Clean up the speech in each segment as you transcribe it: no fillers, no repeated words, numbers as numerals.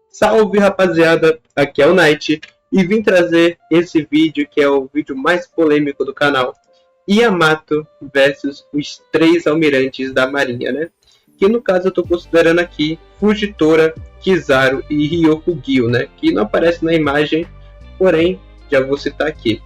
Salve rapaziada, aqui é o Knight e vim trazer esse vídeo que é o vídeo mais polêmico do canal, Yamato versus os três almirantes da marinha, né? Que no caso eu estou considerando aqui Fujitora, Kizaru e Ryokugyo, né? Que não aparece na imagem, porém já vou citar aqui.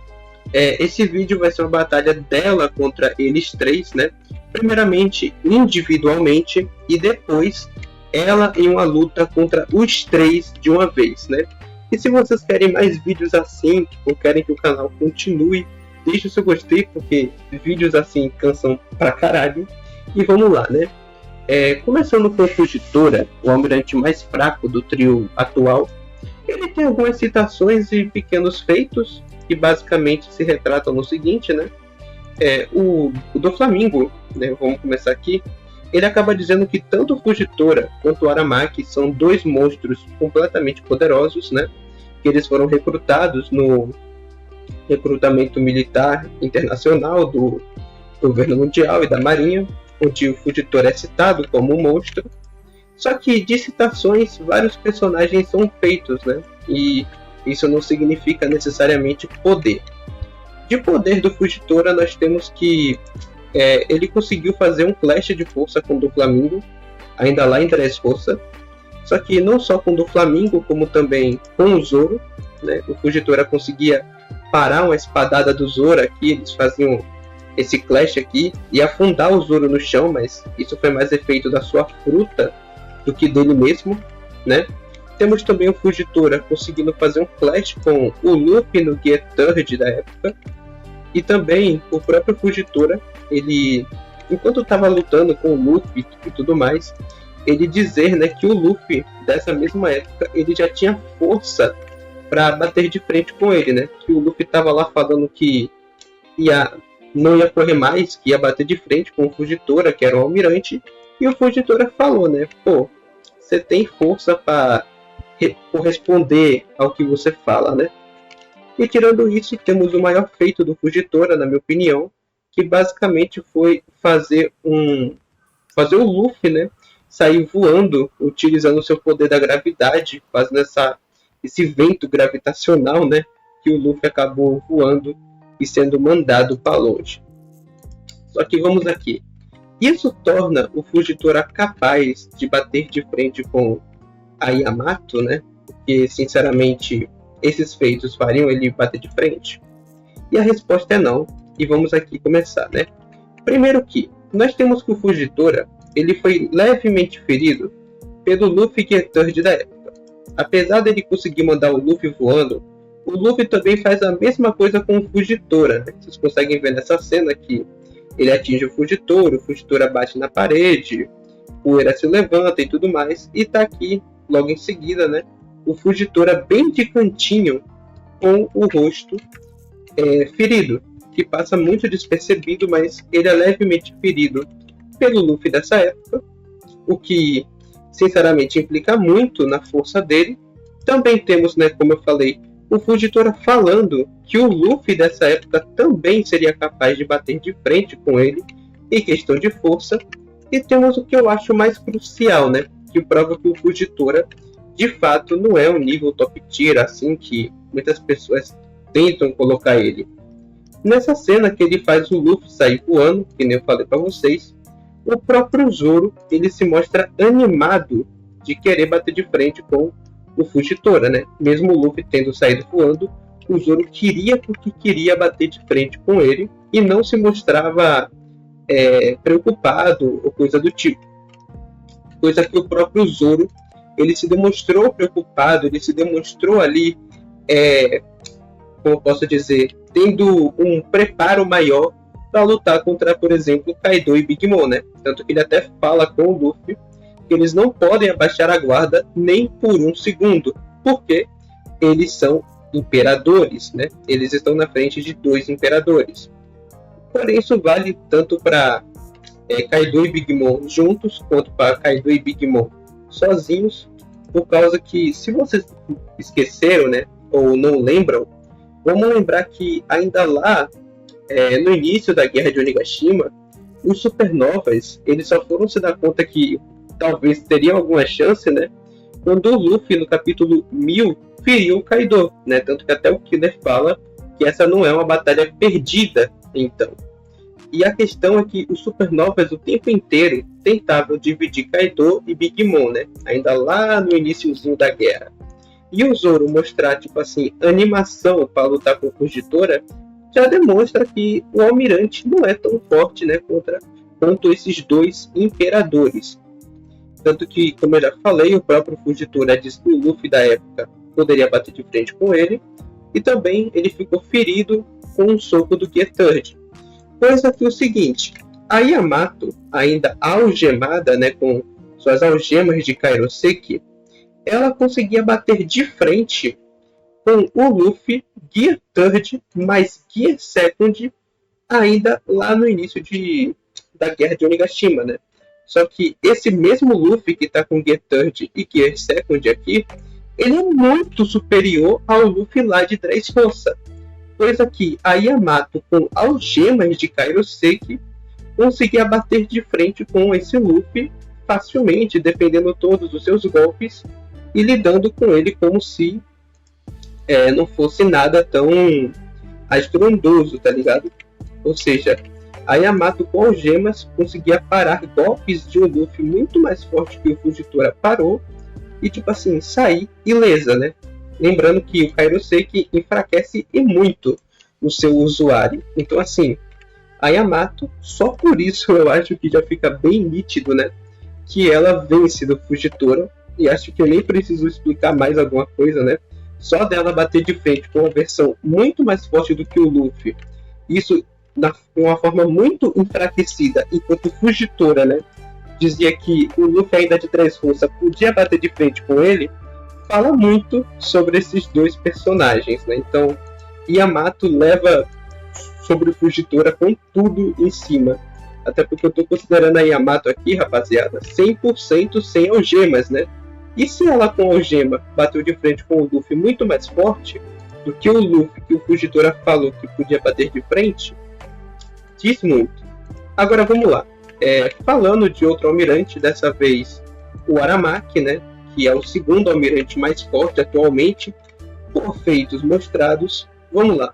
Esse vídeo vai ser uma batalha dela contra eles três, né? Primeiramente individualmente e depois ela em uma luta contra os três de uma vez, né? E se vocês querem mais vídeos assim, ou querem que o canal continue, deixe o seu gostei, porque vídeos assim cansam pra caralho. E vamos lá, né? Começando com o Fujitora, o almirante mais fraco do trio atual, ele tem algumas citações e pequenos feitos que basicamente se retratam no seguinte, né? O do Flamengo, né? Vamos começar aqui. Ele acaba dizendo que tanto o Fujitora quanto o Aramaki são dois monstros completamente poderosos, né? Que eles foram recrutados no recrutamento militar internacional do governo mundial e da marinha, onde o Fujitora é citado como um monstro. Só que de citações, vários personagens são feitos, né? E isso não significa necessariamente poder. De poder do Fujitora, nós temos que ele conseguiu fazer um clash de força com o do Flamengo, ainda lá em Dressrosa. Só que não só com o do Flamengo, como também com o Zoro, né? O Fujitora conseguia parar uma espadada do Zoro aqui, eles faziam esse clash aqui e afundar o Zoro no chão, mas isso foi mais efeito da sua fruta do que dele mesmo, né? Temos também o Fujitora conseguindo fazer um clash com o Luffy no Gear Third da época. E também o próprio Fujitora, ele, enquanto estava lutando com o Luffy e tudo mais, ele dizer, né, que o Luffy dessa mesma época ele já tinha força para bater de frente com ele, né? Que o Luffy estava lá falando que não ia correr mais, que ia bater de frente com o Fujitora, que era o almirante, e o Fujitora falou, né? Pô, você tem força para corresponder ao que você fala, né? E tirando isso, temos o maior feito do Fujitora, na minha opinião, que basicamente foi fazer o Luffy, né, sair voando, utilizando o seu poder da gravidade, fazendo esse vento gravitacional, né, que o Luffy acabou voando e sendo mandado para longe. Só que vamos aqui. Isso torna o Fujitora capaz de bater de frente com a Yamato, né, porque, sinceramente, esses feitos fariam ele bater de frente? E a resposta é não, e vamos aqui começar, né? Primeiro que, nós temos que o Fujitora, ele foi levemente ferido pelo Luffy Gear Third da época. Apesar dele conseguir mandar o Luffy voando, o Luffy também faz a mesma coisa com o Fujitora, né? Vocês conseguem ver nessa cena que ele atinge o Fujitora bate na parede, poeira se levanta e tudo mais, e tá aqui, logo em seguida, né? O Fujitora bem de cantinho com o rosto ferido, que passa muito despercebido, mas ele é levemente ferido pelo Luffy dessa época, o que sinceramente implica muito na força dele. Também temos, né, como eu falei, o Fujitora falando que o Luffy dessa época também seria capaz de bater de frente com ele em questão de força. E temos o que eu acho mais crucial, né, que prova que o Fujitora de fato não é um nível top tier assim que muitas pessoas tentam colocar ele. Nessa cena que ele faz o Luffy sair voando, que nem eu falei para vocês, o próprio Zoro ele se mostra animado de querer bater de frente com o Fujitora, né? Mesmo o Luffy tendo saído voando, o Zoro queria porque queria bater de frente com ele e não se mostrava preocupado ou coisa do tipo. Coisa que o próprio Zoro ele se demonstrou preocupado, ele se demonstrou ali, como eu posso dizer, tendo um preparo maior para lutar contra, por exemplo, Kaido e Big Mom, né? Tanto que ele até fala com o Luffy que eles não podem abaixar a guarda nem por um segundo, porque eles são imperadores, né? Eles estão na frente de dois imperadores. Porém, isso vale tanto para Kaido e Big Mom juntos, quanto para Kaido e Big Mom sozinhos, por causa que, se vocês esqueceram, né, ou não lembram, vamos lembrar que ainda lá, no início da Guerra de Onigashima, os supernovas, eles só foram se dar conta que talvez teriam alguma chance, né, quando o Luffy, no capítulo 1000, feriu o Kaido, né? Tanto que até o Killer fala que essa não é uma batalha perdida, então. E a questão é que os Supernovas o tempo inteiro tentavam dividir Kaido e Big Mom, né? Ainda lá no iniciozinho da guerra. E o Zoro mostrar, tipo assim, animação para lutar com a Fugitora, já demonstra que o Almirante não é tão forte, né, quanto esses dois imperadores. Tanto que, como eu já falei, o próprio Fugitora disse que o Luffy da época poderia bater de frente com ele, e também ele ficou ferido com um soco do Gear Third. Pois aqui é o seguinte, a Yamato, ainda algemada, né, com suas algemas de Kairoseki, ela conseguia bater de frente com o Luffy, Gear Third mais Gear Second, ainda lá no início da Guerra de Onigashima, né? Só que esse mesmo Luffy que está com Gear Third e Gear Second aqui, ele é muito superior ao Luffy lá de Dressrosa. Pois aqui, a Yamato com algemas de Kairoseki conseguia bater de frente com esse Luffy facilmente, defendendo todos os seus golpes e lidando com ele como se não fosse nada tão estrondoso, tá ligado? Ou seja, a Yamato com algemas conseguia parar golpes de um Luffy muito mais forte que o Fugitora parou e, tipo assim, sair ilesa, né? Lembrando que o Kairoseki enfraquece e muito o seu usuário. Então, assim, a Yamato, só por isso eu acho que já fica bem nítido, né? Que ela vence do Fugitora. E acho que eu nem preciso explicar mais alguma coisa, né? Só dela bater de frente com uma versão muito mais forte do que o Luffy. Isso de uma forma muito enfraquecida, enquanto o Fugitora, né, dizia que o Luffy ainda de Dressrosa podia bater de frente com ele, fala muito sobre esses dois personagens, né? Então, Yamato leva sobre o Fugitora com tudo em cima. Até porque eu tô considerando a Yamato aqui, rapaziada, 100% sem algemas, né? E se ela com algema bateu de frente com o Luffy muito mais forte do que o Luffy que o Fugitora falou que podia bater de frente, diz muito. Agora vamos lá. Falando de outro almirante, dessa vez o Aramaki, né? Que é o segundo almirante mais forte atualmente, por feitos mostrados. Vamos lá.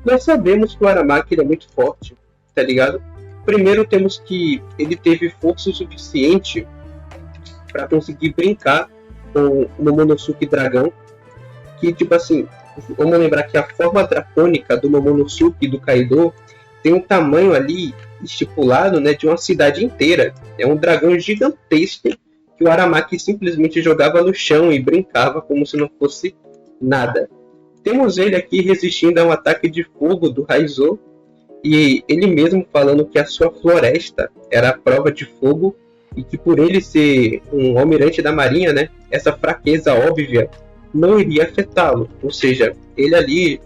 Nós sabemos que o Aramaki é muito forte, tá ligado? Primeiro temos que ele teve força o suficiente para conseguir brincar com o Momonosuke Dragão, que, tipo assim, vamos lembrar que a forma dracônica do Momonosuke e do Kaido tem um tamanho ali estipulado, né, de uma cidade inteira. É um dragão gigantesco que o Aramaki simplesmente jogava no chão e brincava como se não fosse nada. Temos ele aqui resistindo a um ataque de fogo do Raizo, e ele mesmo falando que a sua floresta era a prova de fogo e que por ele ser um almirante da marinha, né, essa fraqueza óbvia não iria afetá-lo. Ou seja, ele ali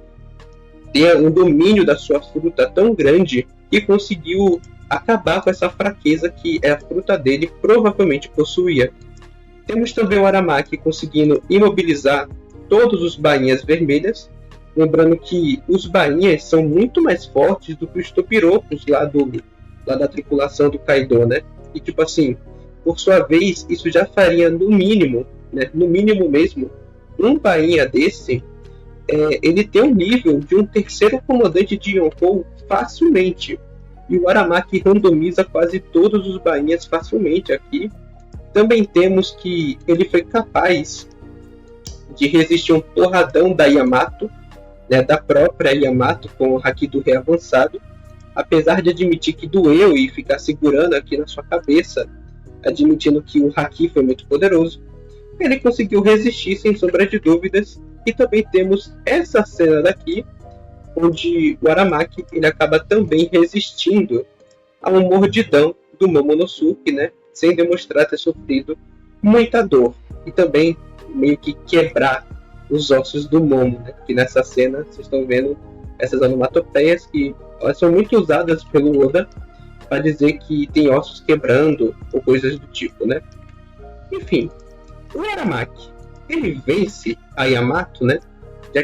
tem um domínio da sua fruta tão grande que conseguiu acabar com essa fraqueza que a fruta dele provavelmente possuía. Temos também o Aramaki conseguindo imobilizar todos os bainhas vermelhas, lembrando que os bainhas são muito mais fortes do que os topirocos lá da tripulação do Kaido, né? E tipo assim, por sua vez, isso já faria no mínimo, né? No mínimo mesmo, um bainha desse, ele tem um nível de um terceiro comandante de Yonkou facilmente. E o Aramaki randomiza quase todos os bainhas facilmente aqui. Também temos que ele foi capaz de resistir um porradão da Yamato, né, da própria Yamato com o Haki do Rei avançado, apesar de admitir que doeu e ficar segurando aqui na sua cabeça, admitindo que o Haki foi muito poderoso, ele conseguiu resistir sem sombra de dúvidas. E também temos essa cena daqui, onde o Aramaki ele acaba também resistindo a um mordidão do Momonosuke, né, sem demonstrar ter sofrido muita dor. E também meio que quebrar os ossos do Momo, né? Que nessa cena vocês estão vendo essas onomatopeias que elas são muito usadas pelo Oda para dizer que tem ossos quebrando ou coisas do tipo, né? Enfim, o Aramaki ele vence a Yamato, né? Já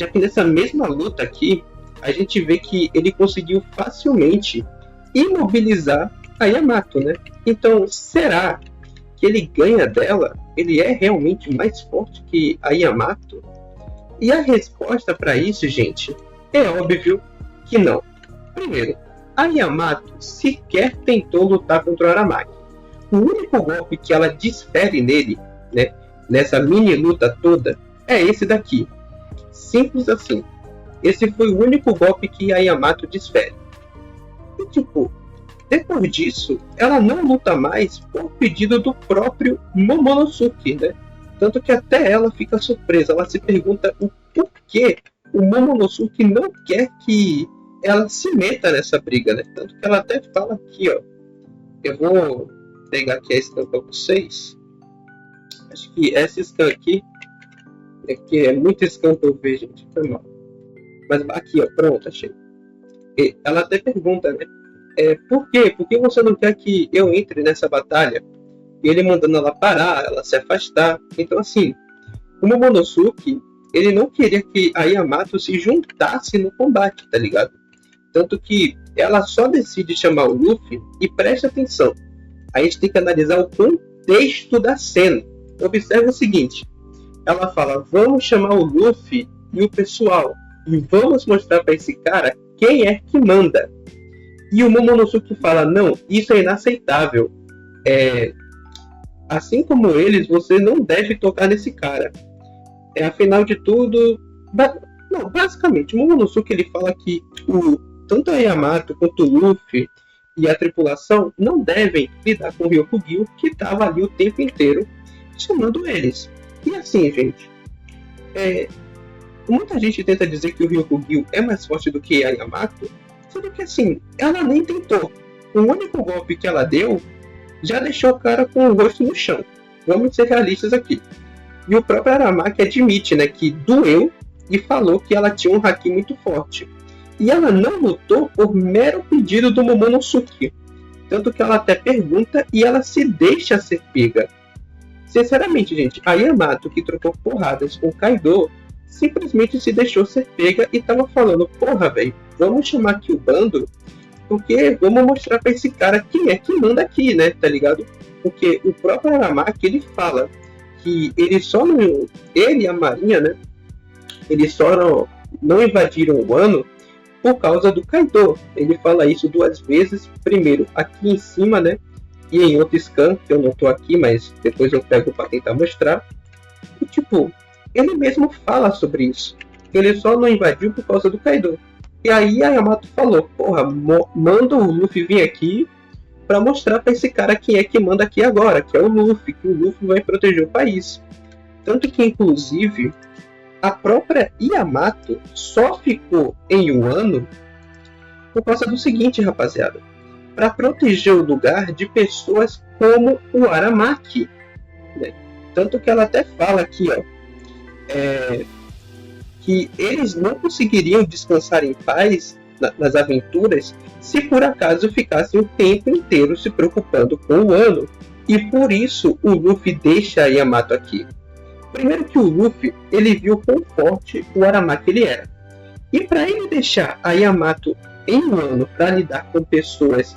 que nessa mesma luta aqui a gente vê que ele conseguiu facilmente imobilizar a Yamato, né? Então será que ele ganha dela, ele é realmente mais forte que a Yamato? E a resposta para isso, gente, é óbvio que não. Primeiro, a Yamato sequer tentou lutar contra o Aramaki. O único golpe que ela desfere nele, né, nessa mini luta toda, é esse daqui. Simples assim. Esse foi o único golpe que a Yamato desfere. E tipo, depois disso, ela não luta mais por pedido do próprio Momonosuke, né? Tanto que até ela fica surpresa. Ela se pergunta o porquê o Momonosuke não quer que ela se meta nessa briga, né? Tanto que ela até fala aqui, ó. Eu vou pegar aqui a scan para vocês. Acho que essa scan aqui é que é muito scan para eu ver, gente. Foi mal. Mas aqui, ó, pronto, achei. E ela até pergunta, né? Por quê? Por que você não quer que eu entre nessa batalha? E ele mandando ela parar, ela se afastar. Então, assim, o Momonosuke, ele não queria que a Yamato se juntasse no combate, tá ligado? Tanto que ela só decide chamar o Luffy, e preste atenção, a gente tem que analisar o contexto da cena. Observe o seguinte, ela fala, vamos chamar o Luffy e o pessoal, e vamos mostrar para esse cara quem é que manda. E o Momonosuke fala, não, isso é inaceitável. Assim como eles, você não deve tocar nesse cara. Afinal de tudo... Não, basicamente, o Momonosuke ele fala que tanto a Yamato quanto o Luffy e a tripulação não devem lidar com o Ryokugyu, que estava ali o tempo inteiro chamando eles. E assim, gente, muita gente tenta dizer que o Ryokugyu é mais forte do que a Yamato, sendo que assim, ela nem tentou. O único golpe que ela deu já deixou o cara com o rosto no chão. Vamos ser realistas aqui. E o próprio Aramaki admite, né, que doeu e falou que ela tinha um haki muito forte. E ela não lutou por mero pedido do Momonosuke. Tanto que ela até pergunta e ela se deixa ser pega. Sinceramente, gente, a Yamato, que trocou porradas com o Kaido, simplesmente se deixou ser pega e tava falando, porra, velho, vamos chamar aqui o bando, porque vamos mostrar pra esse cara quem é que manda aqui, né, tá ligado? Porque o próprio Aramaki, ele fala que ele e a Marinha, né, eles só não invadiram o Wano por causa do Kaido. Ele fala isso 2 vezes, primeiro aqui em cima, né, e em outro scan, que eu não tô aqui, mas depois eu pego para tentar mostrar. E tipo, ele mesmo fala sobre isso. Ele só não invadiu por causa do Kaido. E aí a Yamato falou, porra, manda o Luffy vir aqui para mostrar para esse cara quem é que manda aqui agora, que é o Luffy, que o Luffy vai proteger o país. Tanto que, inclusive, a própria Yamato só ficou em Wano por causa do seguinte, rapaziada. Para proteger o lugar de pessoas como o Aramaki. Né? Tanto que ela até fala aqui, ó, que eles não conseguiriam descansar em paz nas aventuras se por acaso ficassem o tempo inteiro se preocupando com o Wano. E por isso o Luffy deixa a Yamato aqui. Primeiro que o Luffy, ele viu quão forte o Aramaki ele era. E para ele deixar a Yamato em Wano para lidar com pessoas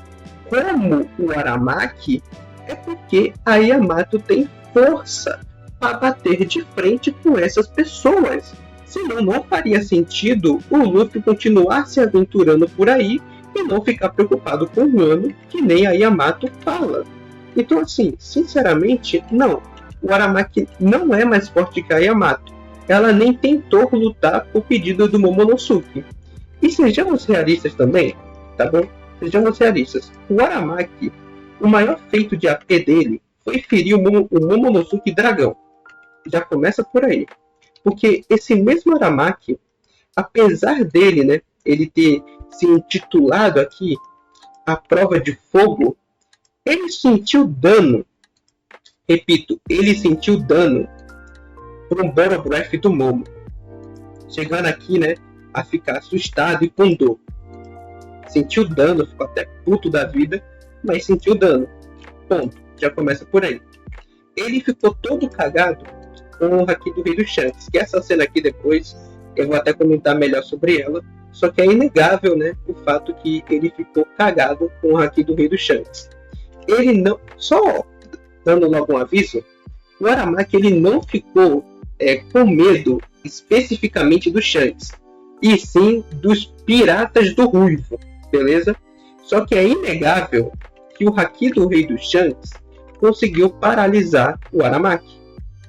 como o Aramaki, é porque a Yamato tem força para bater de frente com essas pessoas. Senão não faria sentido o Luffy continuar se aventurando por aí e não ficar preocupado com o Wano, que nem a Yamato fala. Então assim, sinceramente, não. O Aramaki não é mais forte que a Yamato. Ela nem tentou lutar por pedido do Momonosuke. E sejamos realistas também, tá bom? Sejamos realistas. O Aramaki, o maior feito de AP dele foi ferir o Momonosuke Dragão. Já começa por aí. Porque esse mesmo Aramaki, apesar dele, né, ele ter se intitulado aqui a prova de fogo, ele sentiu dano. Repito, ele sentiu dano por um Battle Breath do Momo. Chegando aqui, né, a ficar assustado e com dor. Sentiu dano, ficou até puto da vida, mas sentiu dano. Ponto. Já começa por aí. Ele ficou todo cagado com o haki do Rei do Shanks. Que essa cena aqui depois eu vou até comentar melhor sobre ela. Só que é inegável, né, o fato que ele ficou cagado com o haki do Rei do Shanks. Ele não... Só dando logo um aviso, o Aramaki ele não ficou com medo especificamente do Shanks, e sim dos piratas do Ruivo, beleza? Só que é inegável que o Haki do Rei dos Shanks conseguiu paralisar o Aramaki,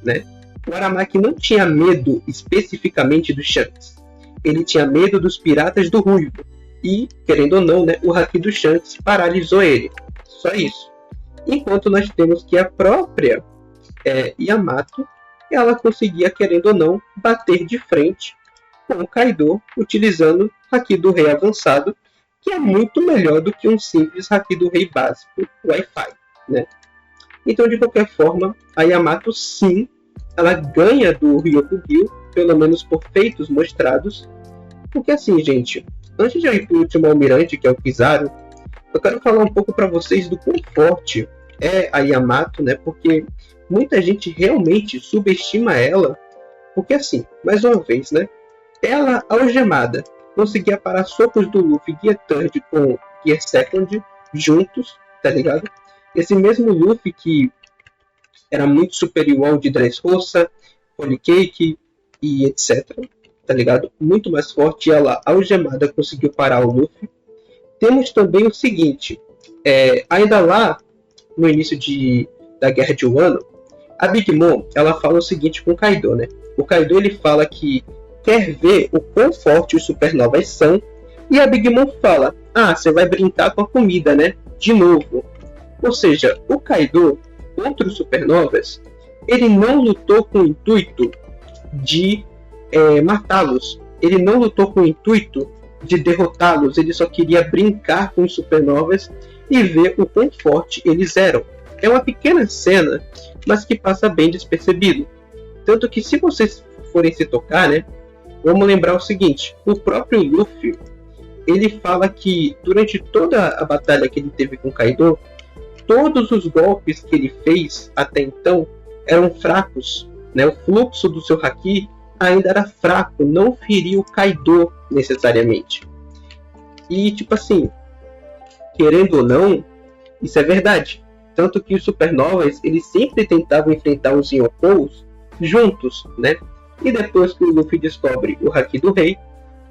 né? O Aramaki não tinha medo especificamente do Shanks, ele tinha medo dos piratas do Ruivo, e, querendo ou não, né, o Haki do Shanks paralisou ele, só isso. Enquanto nós temos que a própria Yamato, ela conseguia, querendo ou não, bater de frente com o Kaido, utilizando o Haki do Rei avançado, que é muito melhor do que um simples Haki do Rei básico Wi-Fi, né? Então, de qualquer forma, a Yamato, sim, ela ganha do Ryokugyu, pelo menos por feitos mostrados, porque assim, gente, antes de eu ir para o último almirante, que é o Kizaru, eu quero falar um pouco para vocês do quão forte é a Yamato, né? Porque muita gente realmente subestima ela, porque assim, mais uma vez, né? Ela, algemada, conseguia parar socos do Luffy Gear Third com Gear Second juntos, tá ligado? Esse mesmo Luffy que era muito superior ao de Dressrosa, Holy Cake e etc, tá ligado? Muito mais forte, ela, algemada, conseguiu parar o Luffy. Temos também o seguinte, ainda lá no início da Guerra de Wano, a Big Mom, ela fala o seguinte com o Kaido, né? O Kaido, ele fala que quer ver o quão forte os supernovas são, e a Big Mom fala, você vai brincar com a comida, né? De novo. Ou seja, o Kaido, contra os supernovas, ele não lutou com o intuito de matá-los. Ele não lutou com o intuito de derrotá-los, ele só queria brincar com os supernovas e ver o quão forte eles eram. É uma pequena cena, mas que passa bem despercebido. Tanto que, se vocês forem se tocar, né, vamos lembrar o seguinte, o próprio Luffy, ele fala que durante toda a batalha que ele teve com Kaido, todos os golpes que ele fez até então eram fracos, né? O fluxo do seu Haki ainda era fraco, não feriu Kaido necessariamente. E tipo assim, querendo ou não, isso é verdade. Tanto que os supernovas, eles sempre tentavam enfrentar os Yokous juntos, né? E depois que o Luffy descobre o Haki do Rei,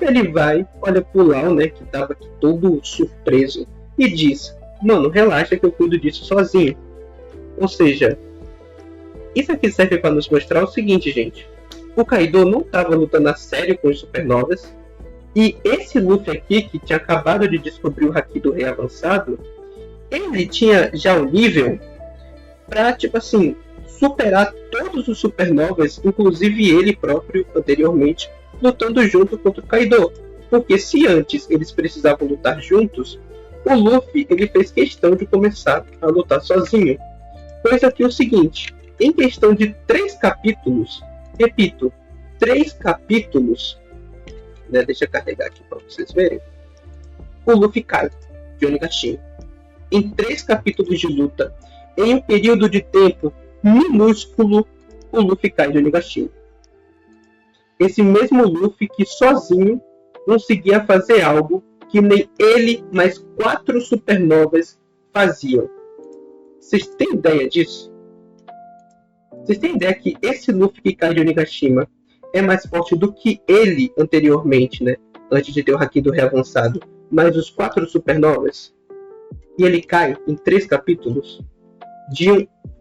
ele vai, olha pro Lau, né, que tava aqui todo surpreso, e diz, mano, relaxa que eu cuido disso sozinho. Ou seja, isso aqui serve para nos mostrar o seguinte, gente. O Kaido não estava lutando a sério com os supernovas, e esse Luffy aqui, que tinha acabado de descobrir o Haki do Rei avançado, ele tinha já o nível para, tipo assim, superar todos os supernovas, inclusive ele próprio, anteriormente, lutando junto contra o Kaido. Porque se antes eles precisavam lutar juntos, o Luffy ele fez questão de começar a lutar sozinho. Pois aqui é o seguinte, em questão de 3 capítulos, repito, 3 capítulos, né, deixa eu carregar aqui para vocês verem, o Luffy cai de Onigashima. Em 3 capítulos de luta, em um período de tempo minúsculo, o Luffy cai de Onigashima. Esse mesmo Luffy que sozinho conseguia fazer algo que nem ele mais 4 supernovas faziam. Vocês têm ideia disso? Vocês têm ideia que esse Luffy que cai de Onigashima é mais forte do que ele anteriormente, né? Antes de ter o Haki do Rei avançado, mais os 4 supernovas? E ele cai em 3 capítulos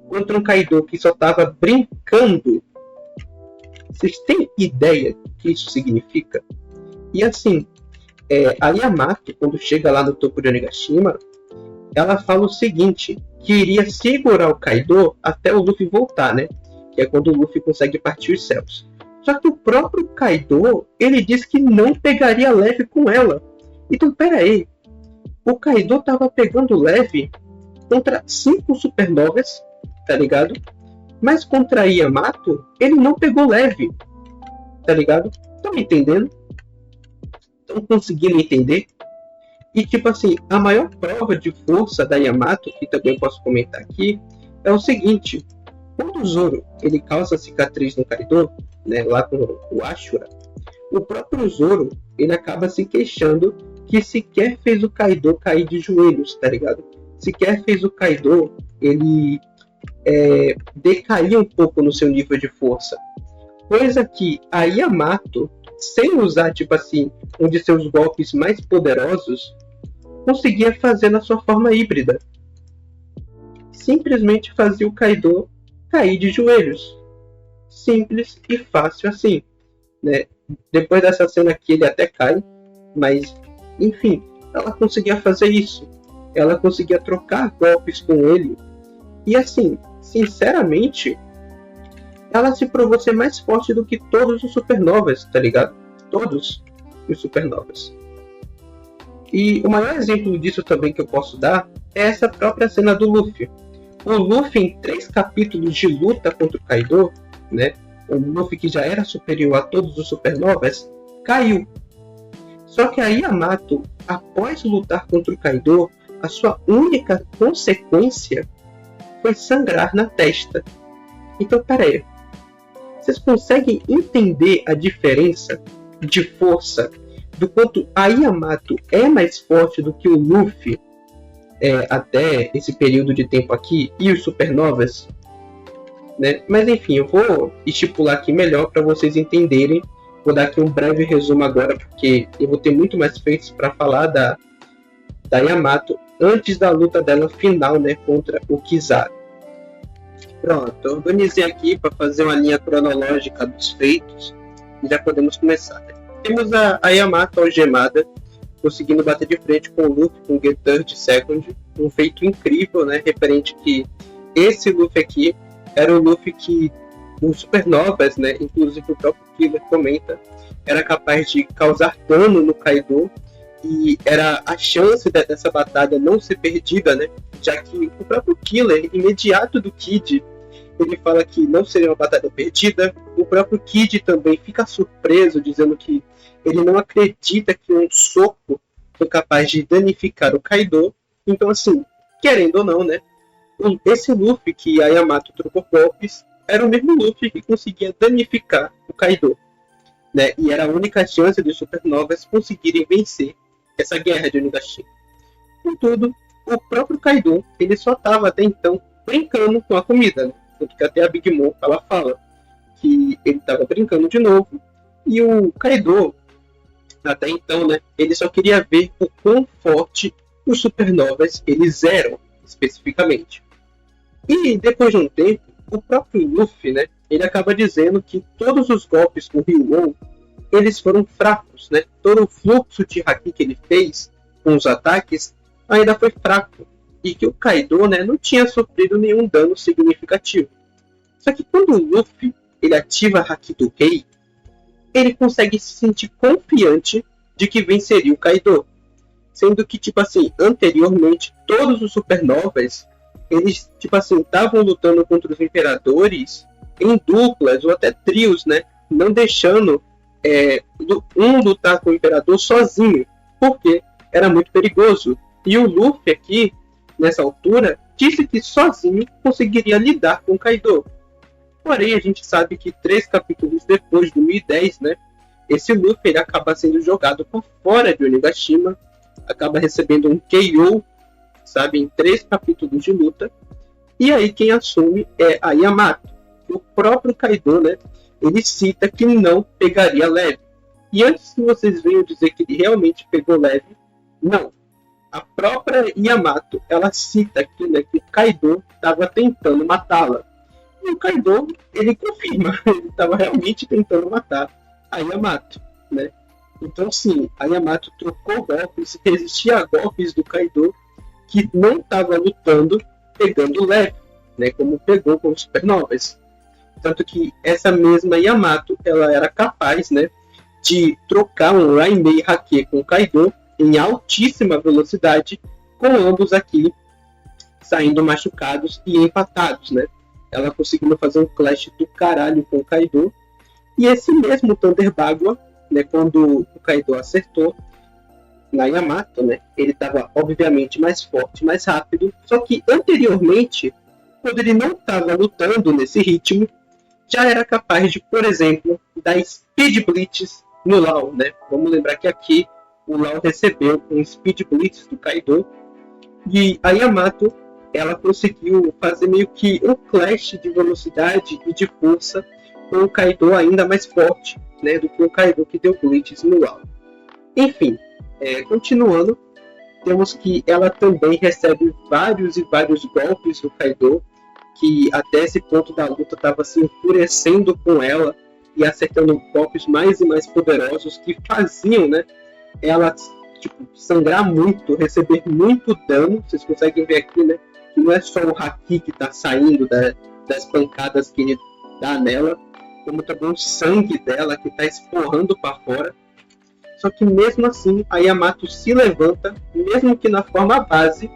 contra um Kaido que só estava brincando. Vocês têm ideia do que isso significa? E assim, a Yamato, quando chega lá no topo de Onigashima, ela fala o seguinte, que iria segurar o Kaido até o Luffy voltar, né? Que é quando o Luffy consegue partir os céus. Só que o próprio Kaido, ele disse que não pegaria leve com ela. Então, pera aí. O Kaido tava pegando leve contra 5 supernovas, tá ligado? Mas contra a Yamato, ele não pegou leve, tá ligado? Estão me entendendo? Estão conseguindo entender? E tipo assim, a maior prova de força da Yamato, que também posso comentar aqui, é o seguinte. Quando o Zoro ele causa cicatriz no Kaido, né, lá com o Ashura, o próprio Zoro ele acaba se queixando que sequer fez o Kaido cair de joelhos, tá ligado? Sequer fez o Kaido ele decaía um pouco no seu nível de força. Coisa que a Yamato, sem usar, tipo assim, um de seus golpes mais poderosos, conseguia fazer na sua forma híbrida. Simplesmente fazia o Kaido cair de joelhos. Simples e fácil assim, né? Depois dessa cena aqui ele até cai, mas enfim, ela conseguia fazer isso. Ela conseguia trocar golpes com ele. E assim, sinceramente, ela se provou ser mais forte do que todos os supernovas, tá ligado? Todos os supernovas. E o maior exemplo disso também que eu posso dar é essa própria cena do Luffy. O Luffy, em 3 capítulos de luta contra o Kaido, né? O Luffy, que já era superior a todos os supernovas, caiu. Só que a Yamato, após lutar contra o Kaido, a sua única consequência foi sangrar na testa. Então, peraí. Vocês conseguem entender a diferença de força do quanto a Yamato é mais forte do que o Luffy até esse período de tempo aqui e os supernovas? Né? Mas enfim, eu vou estipular aqui melhor para vocês entenderem. Vou dar aqui um breve resumo agora, porque eu vou ter muito mais feitos para falar da Yamato antes da luta dela final, né, contra o Kizaru. Pronto, eu organizei aqui para fazer uma linha cronológica dos feitos e já podemos começar. Temos a Yamato algemada, conseguindo bater de frente com o Luffy com o Get 30 Second, um feito incrível, né, referente que esse Luffy aqui era o Luffy que os supernovas, né, inclusive o próprio Killer comenta, era capaz de causar dano no Kaido, e era a chance dessa batalha não ser perdida, né, já que o próprio Killer, imediato do Kid, ele fala que não seria uma batalha perdida. O próprio Kid também fica surpreso, dizendo que ele não acredita que um soco foi capaz de danificar o Kaido. Então, assim, querendo ou não, né, esse Luffy que a Yamato trocou golpes era o mesmo Luffy que conseguia danificar o Kaido, né? E era a única chance dos supernovas conseguirem vencer essa guerra de Onigashima. Contudo, o próprio Kaido, ele só estava até então brincando com a comida, né? Tanto que até a Big Mom, ela fala que ele estava brincando de novo, e o Kaido, até então, né, ele só queria ver o quão forte os supernovas eles eram, especificamente. E depois de um tempo, o próprio Luffy, né, ele acaba dizendo que todos os golpes com o Ryuou, eles foram fracos, né? Todo o fluxo de Haki que ele fez com os ataques ainda foi fraco, e que o Kaido, né, não tinha sofrido nenhum dano significativo. Só que quando o Luffy ele ativa Haki do Rei, ele consegue se sentir confiante de que venceria o Kaido. Sendo que, tipo assim, anteriormente, todos os supernovas, eles, tipo assim, estavam lutando contra os imperadores em duplas ou até trios, né? Não deixando um lutar com o imperador sozinho, porque era muito perigoso. E o Luffy aqui, nessa altura, disse que sozinho conseguiria lidar com o Kaido. Porém, a gente sabe que 3 capítulos depois do 1010, né, esse Luffy ele acaba sendo jogado por fora de Onigashima, acaba recebendo um KO, sabe, em 3 capítulos de luta, e aí quem assume é a Yamato. O próprio Kaido, né, ele cita que não pegaria leve. E antes que vocês venham dizer que ele realmente pegou leve, não. A própria Yamato, ela cita aqui, né, que o Kaido estava tentando matá-la. E o Kaido, ele confirma, ele estava realmente tentando matar a Yamato, né? Então, sim, a Yamato trocou golpes, resistia a golpes do Kaido, que não estava lutando, pegando leve, né? Como pegou com os supernovas. Tanto que essa mesma Yamato, ela era capaz, né, de trocar um Raimei Haki com o Kaido em altíssima velocidade, com ambos aqui saindo machucados e empatados, né? Ela conseguindo fazer um clash do caralho com o Kaido. E esse mesmo Thunder Bagua, né, quando o Kaido acertou na Yamato, né, ele estava obviamente mais forte, mais rápido. Só que anteriormente, quando ele não estava lutando nesse ritmo, já era capaz de, por exemplo, dar Speed Blitz no Law, né? Vamos lembrar que aqui o Law recebeu um Speed Blitz do Kaido, e a Yamato ela conseguiu fazer meio que um clash de velocidade e de força com o Kaido ainda mais forte, né, do que o Kaido que deu glitches no LoL. Enfim, continuando, temos que ela também recebe vários e vários golpes do Kaido, que até esse ponto da luta estava se enfurecendo com ela e acertando golpes mais e mais poderosos que faziam, né, ela sangrar muito, receber muito dano. Vocês conseguem ver aqui, né, que não é só o haki que está saindo das pancadas que ele dá nela, como também o sangue dela que está esporrando para fora. Só que mesmo assim, a Yamato se levanta, mesmo que na forma base,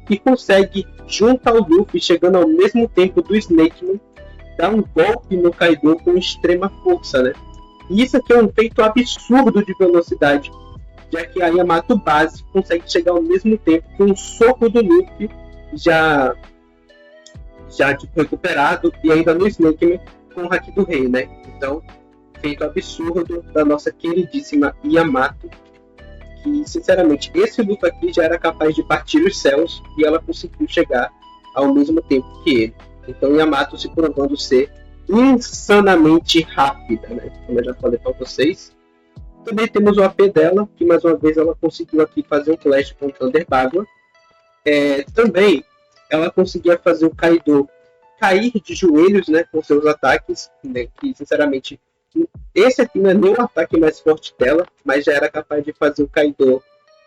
e consegue, junto ao Luffy, chegando ao mesmo tempo do Snakeman, dar um golpe no Kaido com extrema força, né? E isso aqui é um feito absurdo de velocidade, já que a Yamato base consegue chegar ao mesmo tempo que um soco do Luffy já recuperado, e ainda no Snakeman com o Haki do Rei, né? Então, feito absurdo da nossa queridíssima Yamato, que sinceramente esse luto aqui já era capaz de partir os céus e ela conseguiu chegar ao mesmo tempo que ele. Então Yamato se provando ser insanamente rápida, né? Como eu já falei para vocês. Também temos o AP dela, que mais uma vez ela conseguiu aqui fazer um clash com o Thunder Bagua. Também ela conseguia fazer o Kaido cair de joelhos, né, com seus ataques, né, que sinceramente esse aqui não é nem o ataque mais forte dela, mas já era capaz de fazer o Kaido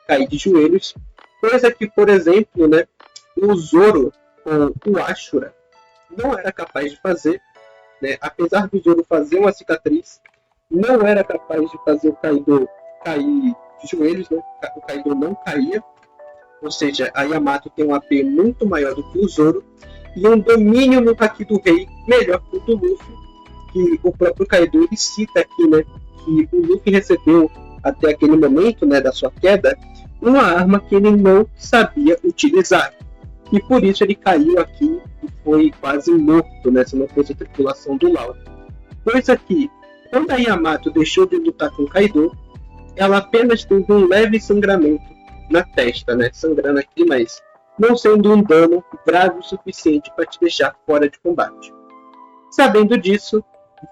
cair de joelhos. Coisa que, por exemplo, né, o Zoro com o Ashura não era capaz de fazer, né? Apesar do Zoro fazer uma cicatriz, não era capaz de fazer o Kaido cair de joelhos, né? O Kaido não caía. Ou seja, a Yamato tem um AP muito maior do que o Zoro e um domínio no Haki do Rei melhor que o do Luffy, que o próprio Kaido ele cita aqui, né, que o Luffy recebeu até aquele momento, né, da sua queda, uma arma que ele não sabia utilizar. E por isso ele caiu aqui e foi quase morto, né, se não fosse a tripulação do Lau. Coisa que, quando a Yamato deixou de lutar com o Kaido, ela apenas teve um leve sangramento na testa, né, sangrando aqui, mas não sendo um dano grave o suficiente para te deixar fora de combate. Sabendo disso,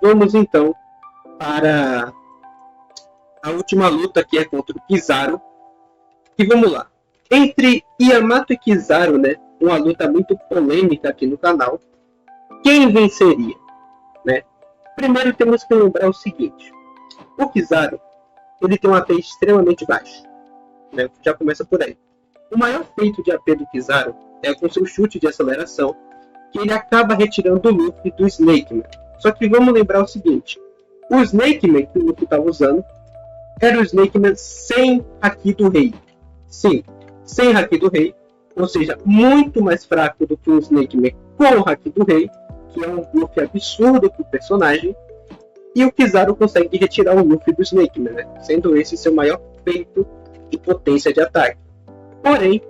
vamos então para a última luta, que é contra o Kizaru. E vamos lá. Entre Yamato e Kizaru, né, uma luta muito polêmica aqui no canal, quem venceria? Né? Primeiro temos que lembrar o seguinte. O Kizaru ele tem um AP extremamente baixo. Né? Já começa por aí. O maior feito de AP do Kizaru é com seu chute de aceleração, que ele acaba retirando o Luffy do Snakeman. Só que vamos lembrar o seguinte, o Snakeman que o Luffy estava usando era o Snakeman sem Haki do Rei. Sim, sem Haki do Rei, ou seja, muito mais fraco do que o Snakeman com o Haki do Rei, que é um buff absurdo para o personagem, e o Kizaru consegue retirar o Luffy do Snakeman, né? Sendo esse seu maior feito de potência de ataque. Porém,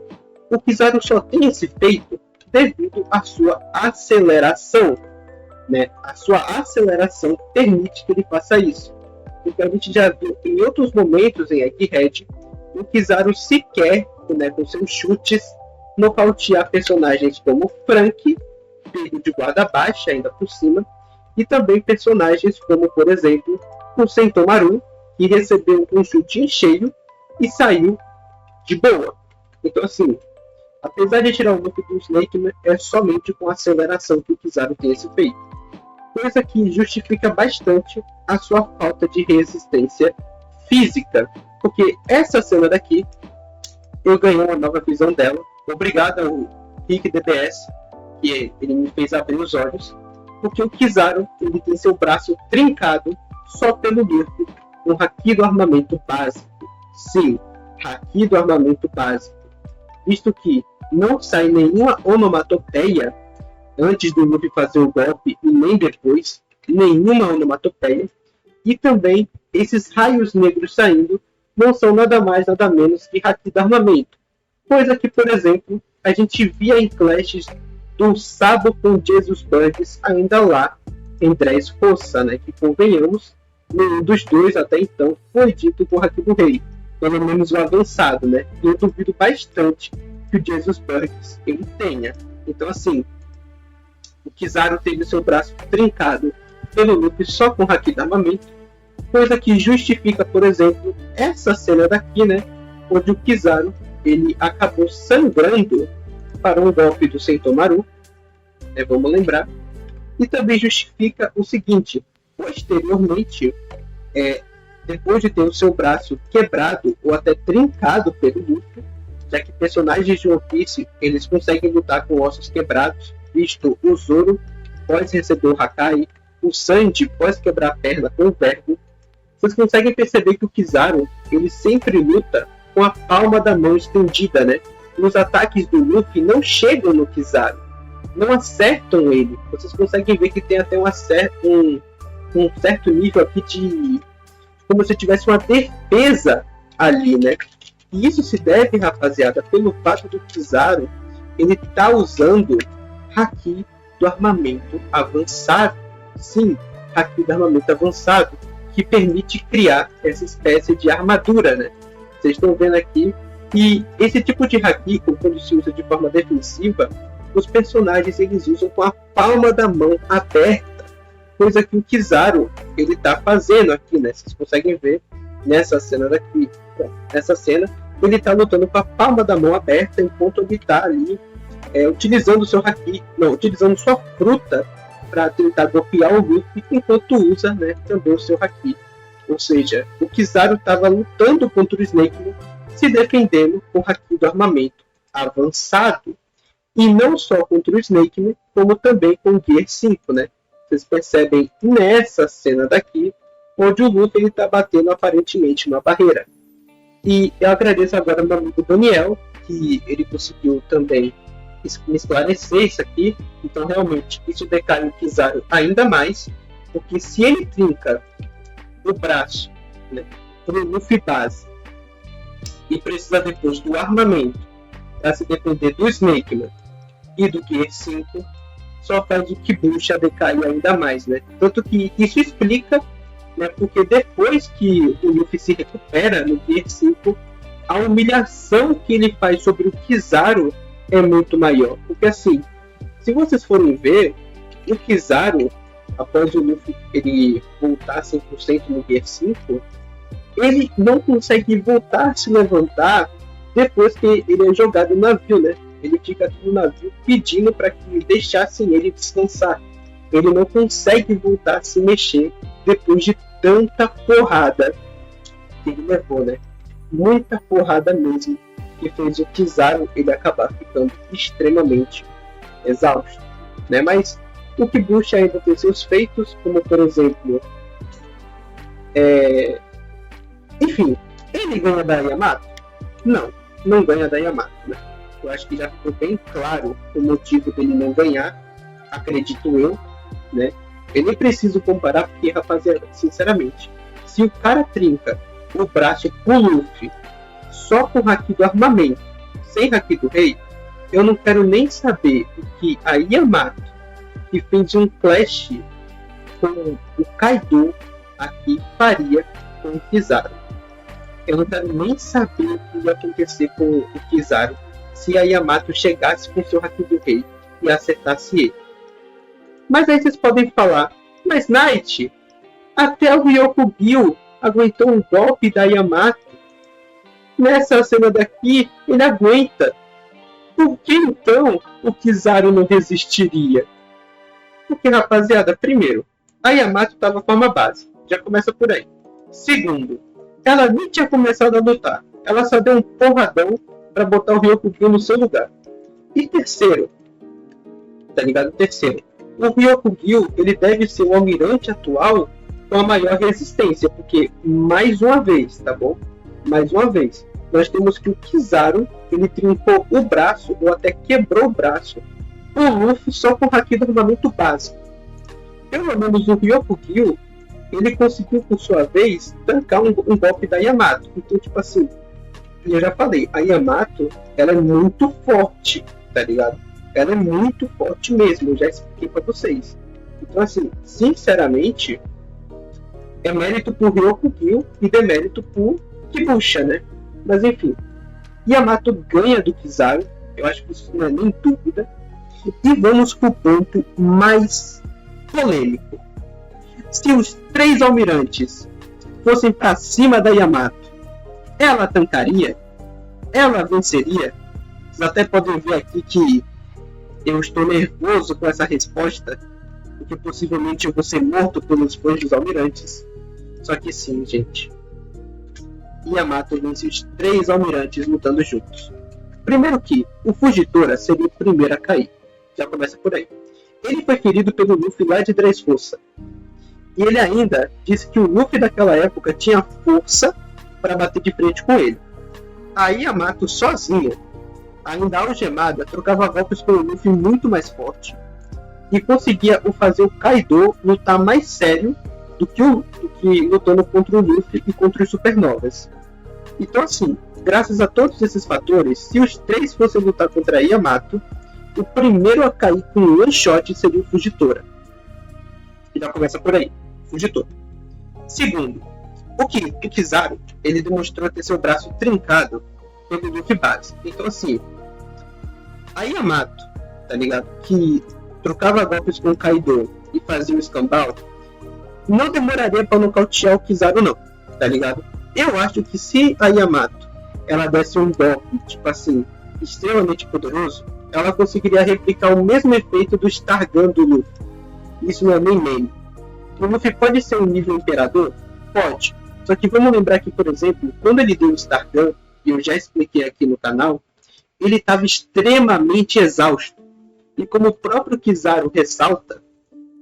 o Kizaru só tem esse feito devido à sua aceleração. Né? A sua aceleração permite que ele faça isso. Porque a gente já viu em outros momentos em Egghead o Kizaru sequer, né, com seus chutes, nocautear personagens como Frank, pego de guarda baixa ainda por cima, e também personagens como, por exemplo, o Sentomaru, que recebeu um chute em cheio e saiu de boa. Então, assim, apesar de tirar o Luffy do Snakeman, é somente com a aceleração que o Kizaru tem esse feito. Coisa que justifica bastante a sua falta de resistência física. Porque essa cena daqui, eu ganhei uma nova visão dela. Obrigado ao Rick DBS, que ele me fez abrir os olhos. Porque o Kizaru ele tem seu braço trincado só pelo Luffy, um Haki do armamento básico. Sim, Haki do armamento básico. Visto que não sai nenhuma onomatopeia antes do Luffy fazer o golpe e nem depois, nenhuma onomatopeia, e também esses raios negros saindo não são nada mais nada menos que Haki do armamento, coisa que, por exemplo, a gente via em clashes do Sabo com Jesus Bugs ainda lá em Dressrosa, né, que convenhamos, nenhum dos dois até então foi dito por Haki do Rei, pelo menos o avançado, né? E eu duvido bastante que o Jesus Bugs ele tenha. Então, assim, o Kizaru teve seu braço trincado pelo Luffy só com Haki do armamento, coisa que justifica, por exemplo, essa cena daqui, né, onde o Kizaru ele acabou sangrando para um golpe do Sentomaru, né, vamos lembrar, e também justifica o seguinte: posteriormente, depois de ter o seu braço quebrado ou até trincado pelo Luffy, já que personagens de One Piece eles conseguem lutar com ossos quebrados, visto o Zoro pós receber o Hakai, o Sanji pós quebrar a perna com o verbo, vocês conseguem perceber que o Kizaru ele sempre luta com a palma da mão estendida, né? Os ataques do Luffy não chegam no Kizaru, não acertam ele. Vocês conseguem ver que tem até um certo nível aqui de como se tivesse uma defesa ali, né? E isso se deve, rapaziada, pelo fato do Kizaru ele tá usando Haki do armamento avançado. Sim, Haki do armamento avançado, que permite criar essa espécie de armadura, né? Vocês estão vendo aqui. E esse tipo de Haki, quando se usa de forma defensiva, os personagens eles usam com a palma da mão aberta, coisa que o Kizaru ele tá fazendo aqui, né? Vocês conseguem ver nessa cena daqui. Nessa cena, ele tá lutando com a palma da mão aberta, enquanto ele tá ali utilizando seu Haki, utilizando sua fruta para tentar golpear o Luffy, enquanto usa, né, também o seu Haki. Ou seja, o Kizaru estava lutando contra o Snake Man, se defendendo com o Haki do armamento avançado. E não só contra o Snake Man, como também com o Gear 5, né? Vocês percebem nessa cena daqui, onde o Luffy está batendo aparentemente numa barreira. E eu agradeço agora ao meu amigo Daniel, que ele conseguiu também me esclarecer isso aqui. Então realmente isso decai o Kizaru ainda mais, porque se ele trinca o braço, né, pro Luffy base e precisa depois do armamento para se defender do Snake Man e do Gear 5, só faz o Kibusha decair ainda mais, né? Tanto que isso explica, né, porque depois que o Luffy se recupera no Gear 5, a humilhação que ele faz sobre o Kizaru é muito maior. Porque assim, se vocês forem ver, o Kizaru, após o Luffy ele voltar 100% no Gear 5, ele não consegue voltar a se levantar depois que ele é jogado no navio, né? Ele fica aqui no navio pedindo para que deixassem ele descansar. Ele não consegue voltar a se mexer depois de tanta porrada que ele levou, né? Muita porrada mesmo, que fez o Kizaru ele acabar ficando extremamente exausto, né? Mas o Kibusha ainda tem seus feitos, como por exemplo, enfim, ele ganha da Yamato? Não ganha da Yamato, né? Eu acho que já ficou bem claro o motivo dele não ganhar, acredito eu, né? Eu nem preciso comparar porque, rapaziada, sinceramente, se o cara trinca o braço pro Luffy só com o Haki do armamento, sem Haki do rei, eu não quero nem saber o que a Yamato, que fez um clash com o Kaido aqui, faria com o Kizaru. Eu não quero nem saber o que ia acontecer com o Kizaru se a Yamato chegasse com seu Haki do rei e acertasse ele. Mas aí vocês podem falar, mas Knight, até o Ryokugyu aguentou um golpe da Yamato. Nessa cena daqui, ele aguenta. Por que então o Kizaru não resistiria? Porque, rapaziada, primeiro, a Yamato estava com arma base. Já começa por aí. Segundo, ela nem tinha começado a lutar. Ela só deu um porradão para botar o Ryokugyu no seu lugar. E terceiro, tá ligado? Terceiro, o Ryokugyu ele deve ser o almirante atual com a maior resistência, porque mais uma vez, tá bom? Mais uma vez, nós temos que o Kizaru ele trincou o braço ou até quebrou o braço. O Luffy só com o Haki do armamento básico. Pelo menos o Ryokugyu ele conseguiu por sua vez tancar um golpe da Yamato. Então tipo assim, eu já falei, a Yamato ela é muito forte, tá ligado? Ela é muito forte mesmo, eu já expliquei pra vocês. Então assim, sinceramente, é mérito pro Ryokugyu e demérito pro Kibusha, né? Mas enfim, Yamato ganha do Kizaru, eu acho que isso não é nem dúvida. E vamos pro ponto mais polêmico. Se os 3 almirantes fossem para cima da Yamato, ela tancaria? Ela venceria? Vocês até podem ver aqui que eu estou nervoso com essa resposta, porque possivelmente eu vou ser morto pelos fãs dos almirantes. Só que sim, gente. Yamato vence os 3 almirantes lutando juntos. Primeiro que o Fujitora seria o primeiro a cair. Já começa por aí. Ele foi ferido pelo Luffy lá de Dressrosa. E ele ainda disse que o Luffy daquela época tinha força para bater de frente com ele. A Yamato sozinha, ainda algemada, trocava golpes com o Luffy muito mais forte e conseguia fazer o Kaido lutar mais sério do que lutando contra o Luffy e contra os Supernovas. Então assim, graças a todos esses fatores, se os 3 fossem lutar contra a Yamato, o primeiro a cair com um one shot seria o Fujitora. E já começa por aí, Fujitora. Segundo, o Kizaru, ele demonstrou ter seu braço trincado pelo Luffy base. Então assim, a Yamato, tá ligado? Que trocava golpes com o Kaido e fazia o escambau, não demoraria para nocautear o Kizaru não, tá ligado? Eu acho que se a Yamato ela desse um golpe, tipo assim, extremamente poderoso, ela conseguiria replicar o mesmo efeito do Stargun do Luffy. Isso não é nem meme. O Luffy pode ser um nível imperador? Pode. Só que vamos lembrar que, por exemplo, quando ele deu o Stargun, e eu já expliquei aqui no canal, ele estava extremamente exausto. E como o próprio Kizaru ressalta,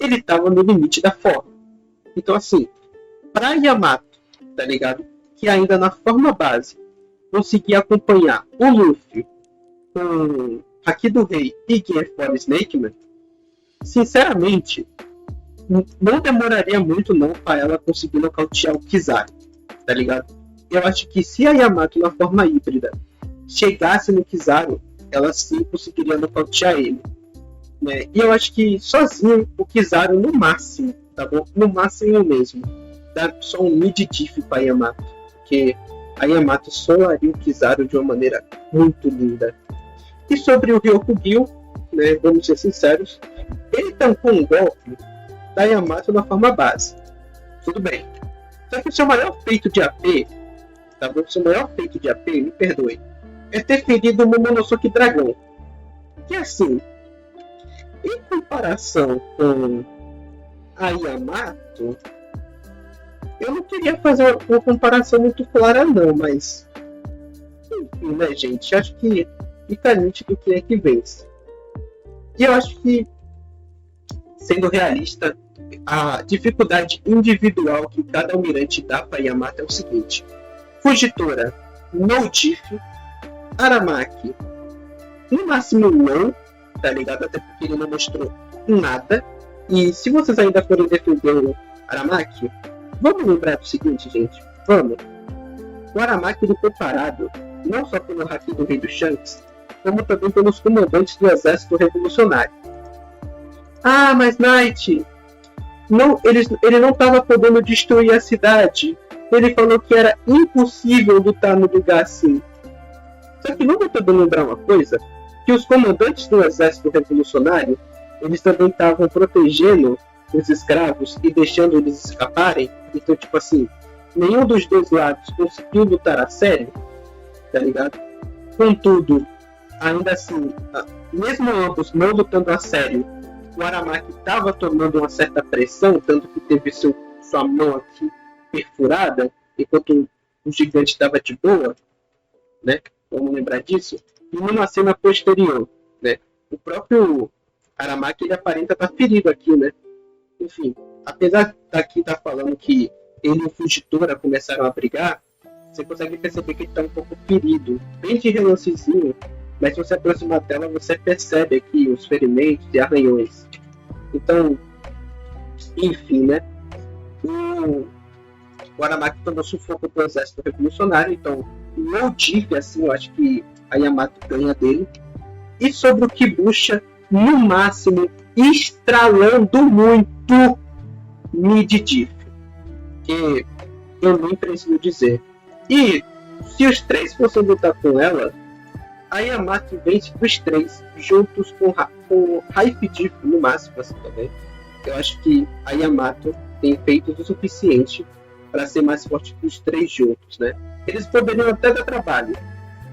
ele estava no limite da forma. Então assim, para Yamato, tá ligado? Que ainda na forma base conseguia acompanhar o Luffy com Haki do Rei e Gear for Snakeman, sinceramente, não demoraria muito não para ela conseguir nocautear o Kizaru, tá ligado? Eu acho que se a Yamato na forma híbrida chegasse no Kizaru, ela sim conseguiria nocautear ele, né? E eu acho que sozinho o Kizaru no máximo, tá bom? No máximo mesmo, dá só um mid-diff para a Yamato, porque a Yamato solaria o Kizaru de uma maneira muito linda. E sobre o Ryokugyu, né, vamos ser sinceros, ele tancou um golpe da Yamato na forma base. Tudo bem. Só que o seu maior feito de AP, tá bom? O seu maior feito de AP, me perdoe, é ter ferido o Momonosuke Dragão. Que assim, em comparação com a Yamato, eu não queria fazer uma comparação muito clara não, mas enfim, né, gente? Acho que fica nítido que é que vence. E eu acho que, sendo realista, a dificuldade individual que cada almirante dá para Yamato é o seguinte: Fujitora, no diff, Aramaki, no máximo não, tá ligado? Até porque ele não mostrou nada. E se vocês ainda forem defender o Aramaki, vamos lembrar do seguinte, gente, vamos. O Aramaki ele foi parado não só pelo Haki do Rei do Shanks, como também pelos comandantes do exército revolucionário. Ah, mas Knight, não, ele não estava podendo destruir a cidade. Ele falou que era impossível lutar no lugar assim. Só que vamos também lembrar uma coisa, que os comandantes do exército revolucionário, eles também estavam protegendo os escravos e deixando eles escaparem. Então, tipo assim, nenhum dos dois lados conseguiu lutar a sério, tá ligado? Contudo, ainda assim, mesmo ambos não lutando a sério, o Aramaki estava tomando uma certa pressão, tanto que teve sua mão aqui perfurada, enquanto o gigante estava de boa, né? Vamos lembrar disso. E numa cena posterior, né? O próprio Aramaki ele aparenta estar ferido aqui, né? Enfim, apesar daqui estar falando que ele e o Fujitora começaram a brigar, você consegue perceber que ele está um pouco ferido, bem de relancezinho, mas se você aproximar dela, você percebe aqui os ferimentos e arranhões. Então, enfim, né? O Aramaki tomou sufoco do exército revolucionário, então, no diff, assim, eu acho que a Yamato ganha dele. E sobre o Kibusha, no máximo, estralando muito mid-diff, que eu nem preciso dizer. E se os três fossem lutar com ela, a Yamato vence os três, juntos com for Raifidif no máximo, assim, também. Eu acho que a Yamato tem feitos o suficiente para ser mais forte que os 3 juntos, né? Eles poderiam até dar trabalho.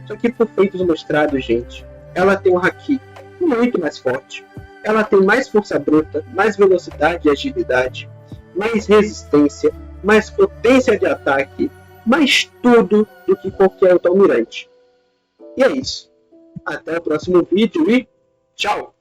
Só que por feitos mostrados, gente, ela tem um haki muito mais forte. Ela tem mais força bruta, mais velocidade e agilidade, mais resistência, mais potência de ataque, mais tudo do que qualquer outro almirante. E é isso. Até o próximo vídeo e tchau!